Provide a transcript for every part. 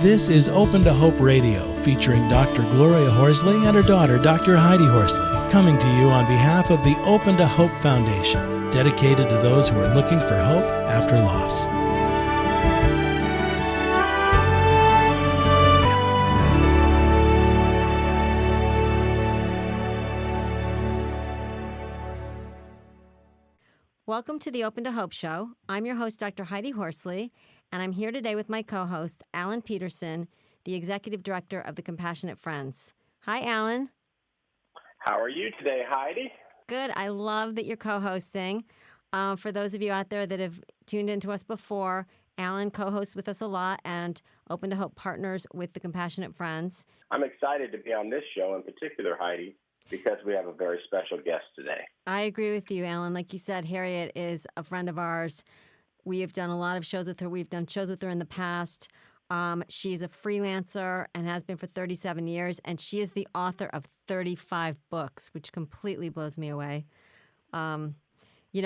This is Open to Hope Radio, featuring Dr. Gloria Horsley and her daughter, Dr. Heidi Horsley, coming to you on behalf of the Open to Hope Foundation, dedicated to those who are looking for hope after loss. Welcome to the Open to Hope Show. I'm your host, Dr. Heidi Horsley, and I'm here today with my co-host, Alan Peterson, the Executive Director of the Compassionate Friends. Hi, Alan. How are you today, Heidi? Good. I love that you're co-hosting. For those of you out there that have tuned into us before, Alan co-hosts with us a lot, and Open to Hope partners with the Compassionate Friends. I'm excited to be on this show in particular, Heidi, because we have a very special guest today. I agree with you, Alan. Like you said, Harriet is a friend of ours. We have done a lot of shows with her. We've done shows with her in the past. She's a freelancer and has been for 37 years, and she is the author of 35 books, which completely blows me away.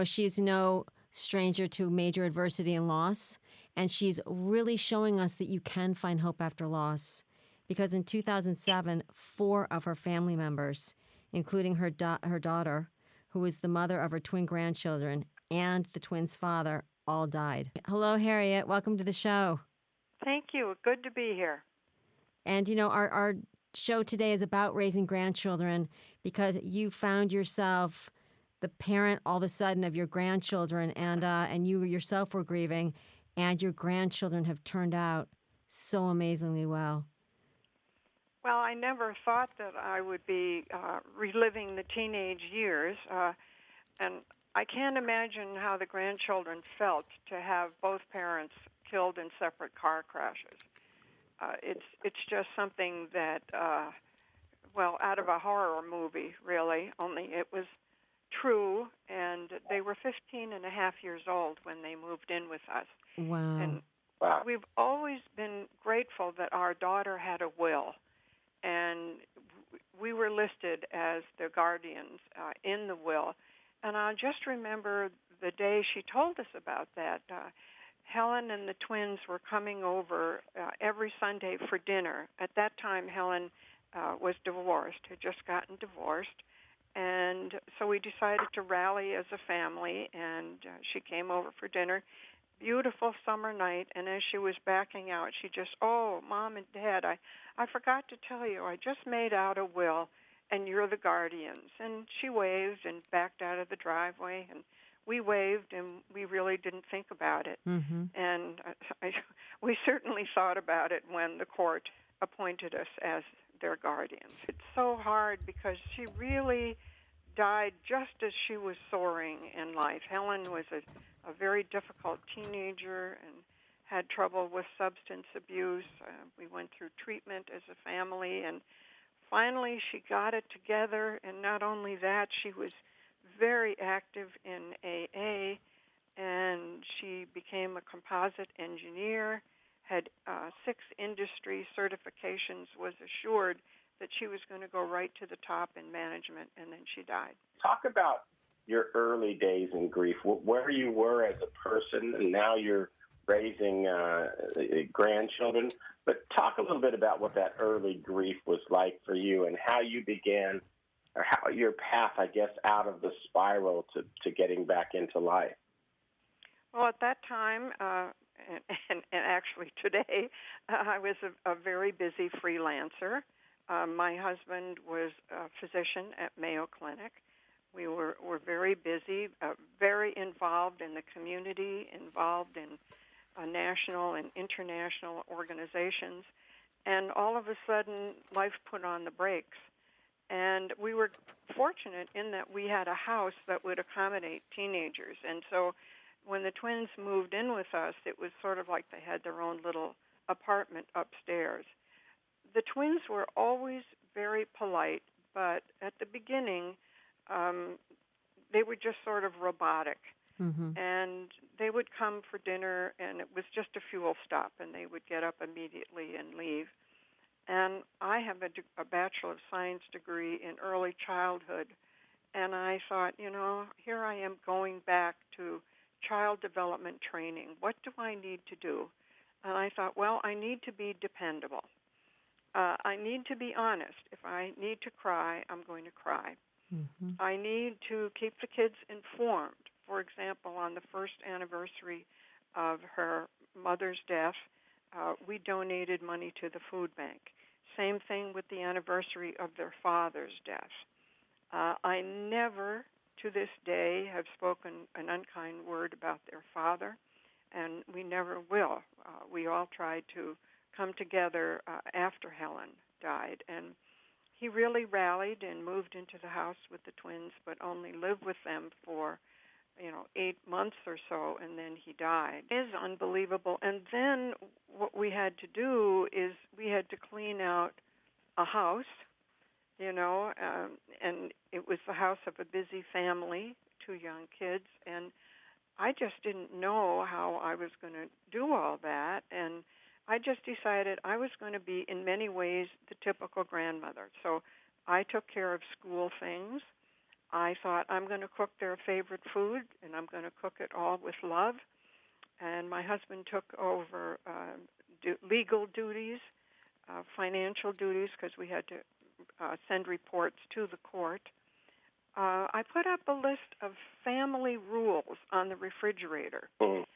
She's no stranger to major adversity and loss, and she's really showing us that you can find hope after loss. Because in 2007, 4 of her family members, including her daughter, who was the mother of her twin grandchildren, and the twins' father, all died. Hello, Harriet. Welcome to the show. Thank you. Good to be here. And, our show today is about raising grandchildren because you found yourself the parent all of a sudden of your grandchildren, and you yourself were grieving, and your grandchildren have turned out so amazingly well. Well, I never thought that I would be reliving the teenage years, and I can't imagine how the grandchildren felt to have both parents killed in separate car crashes. It's just something that, out of a horror movie, really, only it was true, and they were 15 and a half years old when they moved in with us. Wow. And we've always been grateful that our daughter had a will, and we were listed as the guardians in the will. And I just remember the day she told us about that. Helen and the twins were coming over every Sunday for dinner. At that time, Helen was divorced, had just gotten divorced. And so we decided to rally as a family, and she came over for dinner. Beautiful summer night, and as she was backing out, she just, Mom and Dad, I forgot to tell you, I just made out a will, and you're the guardians. And she waved and backed out of the driveway, and we waved, and we really didn't think about it. Mm-hmm. And we certainly thought about it when the court appointed us as their guardians. It's so hard because she really died just as she was soaring in life. Helen was a very difficult teenager and had trouble with substance abuse. We went through treatment as a family, and finally she got it together. And not only that, she was very active in AA, and she became a composite engineer, had 6 industry certifications, was assured that she was going to go right to the top in management, and then she died. Talk about your early days in grief, where you were as a person, and now you're raising grandchildren. But talk a little bit about what that early grief was like for you and how you began, or how your path, I guess, out of the spiral to getting back into life. Well, at that time, and actually today, I was a very busy freelancer. My husband was a physician at Mayo Clinic. We were very busy, very involved in the community, involved in national and international organizations. And all of a sudden, life put on the brakes. And we were fortunate in that we had a house that would accommodate teenagers. And so when the twins moved in with us, it was sort of like they had their own little apartment upstairs. The twins were always very polite, but at the beginning, they were just sort of robotic. Mm-hmm. And they would come for dinner, and it was just a fuel stop, and they would get up immediately and leave. And I have a Bachelor of Science degree in early childhood, and I thought, here I am going back to child development training. What do I need to do? And I thought, well, I need to be dependable. I need to be honest. If I need to cry, I'm going to cry. Mm-hmm. I need to keep the kids informed. For example, on the first anniversary of her mother's death, we donated money to the food bank. Same thing with the anniversary of their father's death. I never, to this day, have spoken an unkind word about their father, and we never will. We all tried to come together after Helen died, and he really rallied and moved into the house with the twins, but only lived with them for 8 months or so, and then he died. It is unbelievable. And then what we had to do is we had to clean out a house, and it was the house of a busy family, 2 young kids, and I just didn't know how I was going to do all that, and I just decided I was going to be, in many ways, the typical grandmother. So I took care of school things. I thought, I'm going to cook their favorite food, and I'm going to cook it all with love. And my husband took over legal duties, financial duties, because we had to send reports to the court. I put up a list of family rules on the refrigerator. Mm.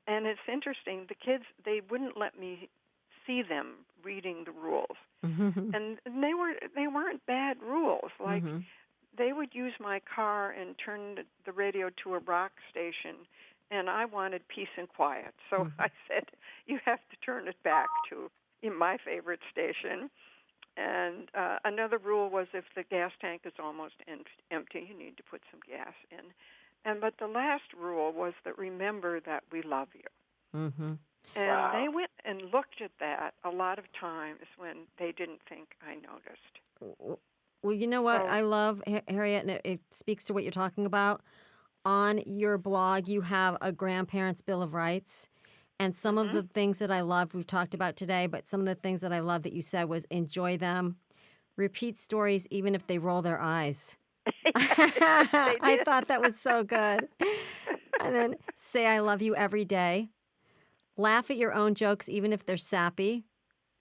And it's interesting, the kids, they wouldn't let me see them reading the rules. Mm-hmm. And they weren't bad rules. Like, Mm-hmm. they would use my car and turn the radio to a rock station, and I wanted peace and quiet. So Mm-hmm. I said, you have to turn it back to my favorite station. And another rule was if the gas tank is almost empty, you need to put some gas in. But the last rule was that remember that we love you. Mm-hmm. And Wow. they went and looked at that a lot of times when they didn't think I noticed. Well, you know what So- I love, Harriet, and it speaks to what you're talking about. On your blog, you have a grandparent's Bill of Rights. And some of the things that I love, we've talked about today, but some of the things that I love that you said was enjoy them, repeat stories even if they roll their eyes. I thought that was so good. And then say I love you every day. Laugh at your own jokes even if they're sappy.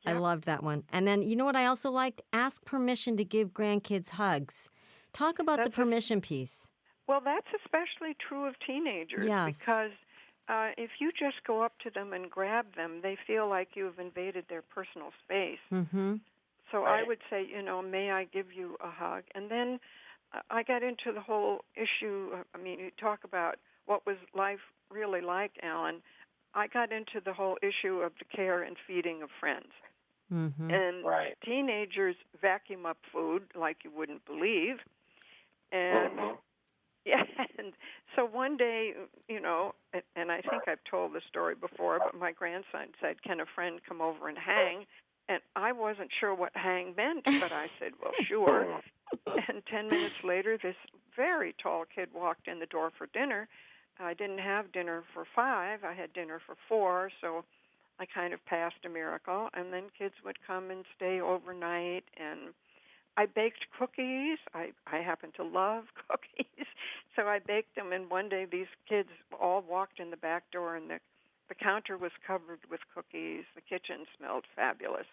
I Yep. loved that one. And then you know what I also liked? Ask permission to give grandkids hugs. Talk about the That's permission piece. Well, that's especially true of teenagers. Yes. Because if you just go up to them and grab them, they feel like you've invaded their personal space. Mm-hmm. So Right. I would say, may I give you a hug? And then I got into the whole issue. I mean, you talk about what was life really like, Alan. I got into the whole issue of the care and feeding of friends. Mm-hmm. And Right. teenagers vacuum up food like you wouldn't believe. And Mhm. yeah, and so one day, and I think I've told the story before, but my grandson said, "Can a friend come over and hang?" And I wasn't sure what hang meant, but I said, "Well, sure." And 10 minutes later, this very tall kid walked in the door for dinner. I didn't have dinner for 5. I had dinner for 4, so I kind of passed a miracle. And then kids would come and stay overnight, and I baked cookies. I happen to love cookies. So I baked them, and one day these kids all walked in the back door, and the counter was covered with cookies. The kitchen smelled fabulous.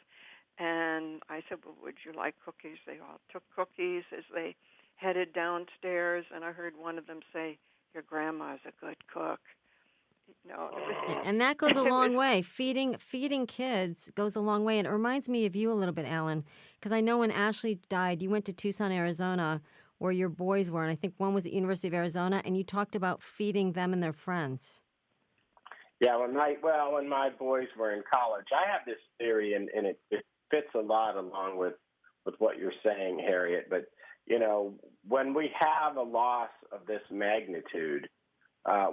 And I said, well, would you like cookies? They all took cookies as they headed downstairs, and I heard one of them say, your grandma's a good cook. And that goes a It long was- way. Feeding kids goes a long way. And it reminds me of you a little bit, Alan, because I know when Ashley died, you went to Tucson, Arizona, where your boys were, and I think one was at University of Arizona, and you talked about feeding them and their friends. Yeah, when my boys were in college, I have this theory, and it fits a lot along with what you're saying, Harriet. But, when we have a loss of this magnitude,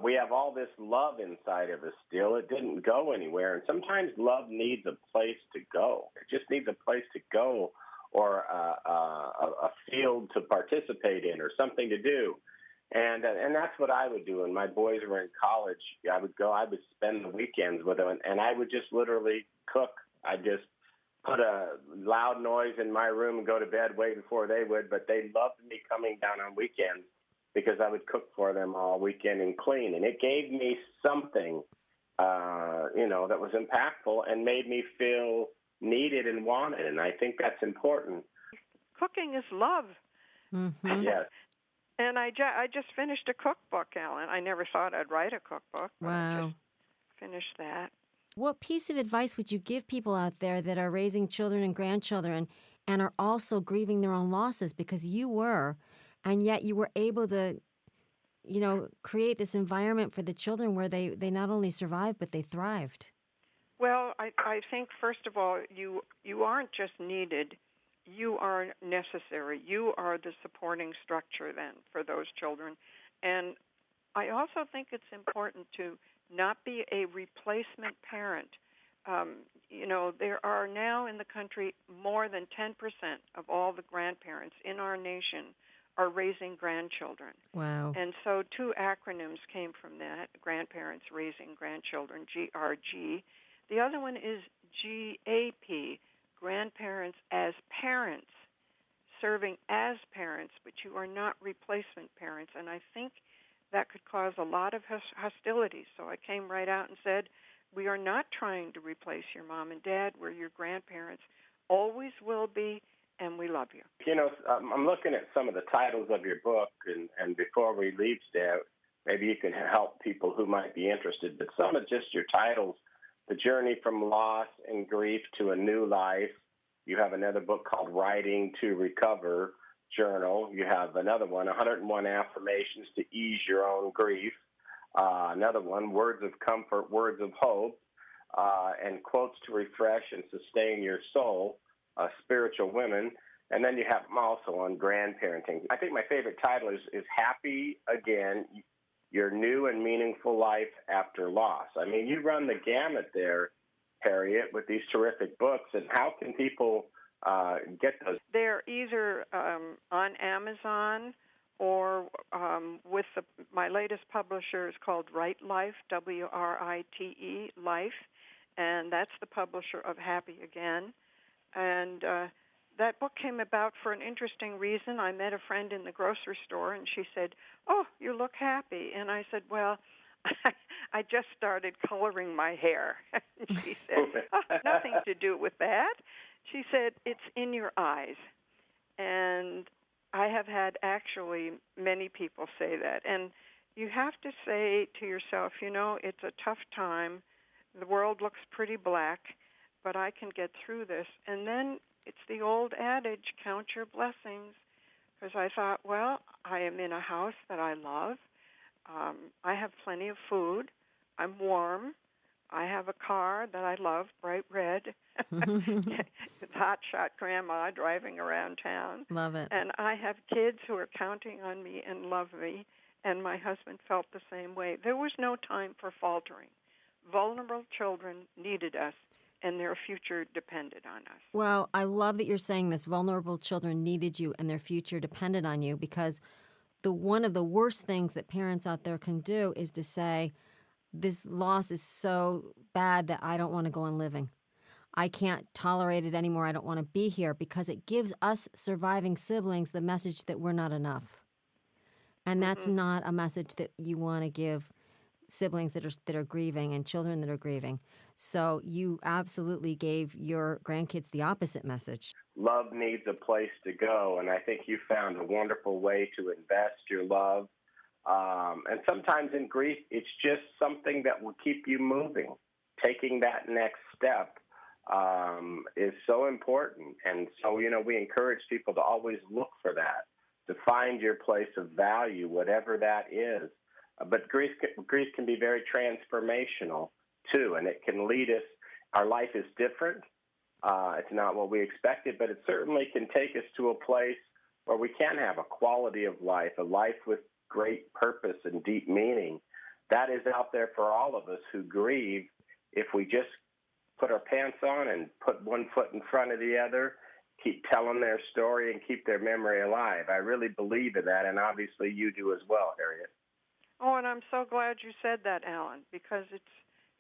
we have all this love inside of us still. It didn't go anywhere. And sometimes love needs a place to go. It just needs a place to go, or a field to participate in, or something to do. And that's what I would do. When my boys were in college, I would spend the weekends with them, and I would just literally cook. I'd just put a loud noise in my room and go to bed way before they would, but they loved me coming down on weekends because I would cook for them all weekend and clean. And it gave me something that was impactful and made me feel needed and wanted. And I think that's important. Cooking is love. Mm-hmm. Yes. And I just finished a cookbook, Alan. I never thought I'd write a cookbook, but I Wow. just finished that. What piece of advice would you give people out there that are raising children and grandchildren and are also grieving their own losses, because you were, and yet you were able to, create this environment for the children where they not only survived, but they thrived? Well, I think, first of all, you aren't just needed. You are necessary. You are the supporting structure then for those children. And I also think it's important to not be a replacement parent. There are now in the country more than 10% of all the grandparents in our nation are raising grandchildren. Wow. And so 2 acronyms came from that: Grandparents Raising Grandchildren, GRG. The other one is GAP, Grandparents as Parents, serving as parents, but you are not replacement parents. And I think that could cause a lot of hostility. So I came right out and said, we are not trying to replace your mom and dad. We're your grandparents, always will be, and we love you. I'm looking at some of the titles of your book, and before we leave, Steph, maybe you can help people who might be interested. But some of just your titles: The Journey from Loss and Grief to a New Life. You have another book called Writing to Recover Journal. You have another one, 101 Affirmations to Ease Your Own Grief. Another one, Words of Comfort, Words of Hope, and Quotes to Refresh and Sustain Your Soul, Spiritual Women. And then you have them also on grandparenting. I think my favorite title is Happy Again, Your New and Meaningful Life After Loss. I mean, you run the gamut there, Harriet, with these terrific books. And how can people get those? They're either on Amazon or with my latest publisher is called Write Life, WRITE, Life, and that's the publisher of Happy Again. And that book came about for an interesting reason. I met a friend in the grocery store, and she said, "Oh, you look happy." And I said, "Well, I just started coloring my hair." And she said, "Oh, nothing to do with that." She said, "It's in your eyes." And I have had actually many people say that. And you have to say to yourself, it's a tough time. The world looks pretty black, but I can get through this. And then it's the old adage, count your blessings. Because I thought, well, I am in a house that I love. I have plenty of food. I'm warm. I have a car that I love, bright red. It's hotshot grandma driving around town. Love it. And I have kids who are counting on me and love me, and my husband felt the same way. There was no time for faltering. Vulnerable children needed us, and their future depended on us. Well, I love that you're saying this. Vulnerable children needed you, and their future depended on you, because one of the worst things that parents out there can do is to say, this loss is so bad that I don't want to go on living. I can't tolerate it anymore. I don't want to be here, because it gives us surviving siblings the message that we're not enough. And that's not a message that you want to give siblings that are grieving and children that are grieving. So you absolutely gave your grandkids the opposite message. Love needs a place to go, and I think you found a wonderful way to invest your love. And sometimes in grief, it's just something that will keep you moving. Taking that next step is so important. And so, we encourage people to always look for that, to find your place of value, whatever that is. But grief can be very transformational, too, and it can lead us. Our life is different. It's not what we expected, but it certainly can take us to a place where we can have a quality of life, a life with great purpose and deep meaning. That is out there for all of us who grieve, if we just put our pants on and put one foot in front of the other, keep telling their story and keep their memory alive. I really believe in that, and obviously you do as well, Harriet. Oh, and I'm so glad you said that, Alan, because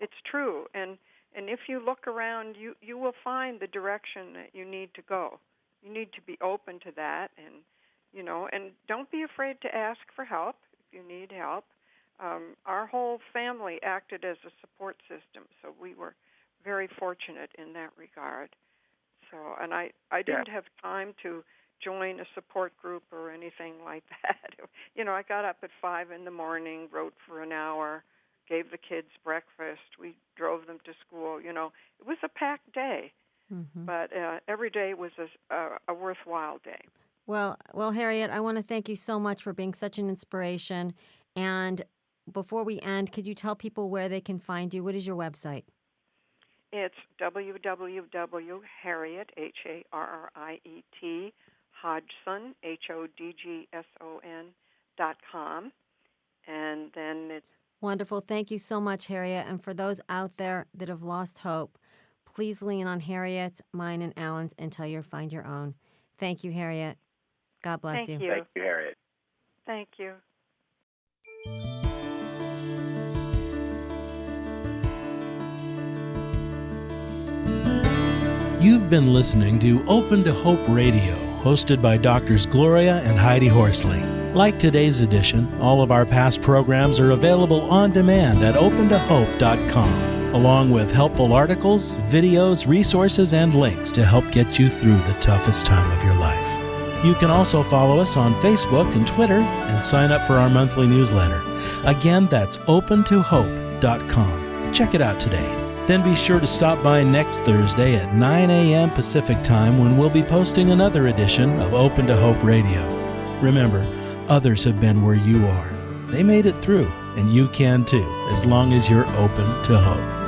it's true. And if you look around, you will find the direction that you need to go. You need to be open to that, and don't be afraid to ask for help if you need help. our whole family acted as a support system, so we were very fortunate in that regard. So, and I didn't have time to join a support group or anything like that. I got up at 5 in the morning, wrote for an hour, gave the kids breakfast. We drove them to school. It was a packed day, but every day was a worthwhile day. Well, Harriet, I want to thank you so much for being such an inspiration. And before we end, could you tell people where they can find you? What is your website? It's www.Harriet, Harriet, Hodgson, HODGSON.com. And then it's wonderful. Thank you so much, Harriet. And for those out there that have lost hope, please lean on Harriet's, mine, and Alan's until you find your own. Thank you, Harriet. God bless you. Thank you, Harriet. Thank you. You've been listening to Open to Hope Radio, hosted by Drs. Gloria and Heidi Horsley. Like today's edition, all of our past programs are available on demand at opentohope.com, along with helpful articles, videos, resources, and links to help get you through the toughest time of your life. You can also follow us on Facebook and Twitter and sign up for our monthly newsletter. Again, that's opentohope.com. Check it out today. Then be sure to stop by next Thursday at 9 a.m. Pacific Time when we'll be posting another edition of Open to Hope Radio. Remember, others have been where you are. They made it through, and you can too, as long as you're open to hope.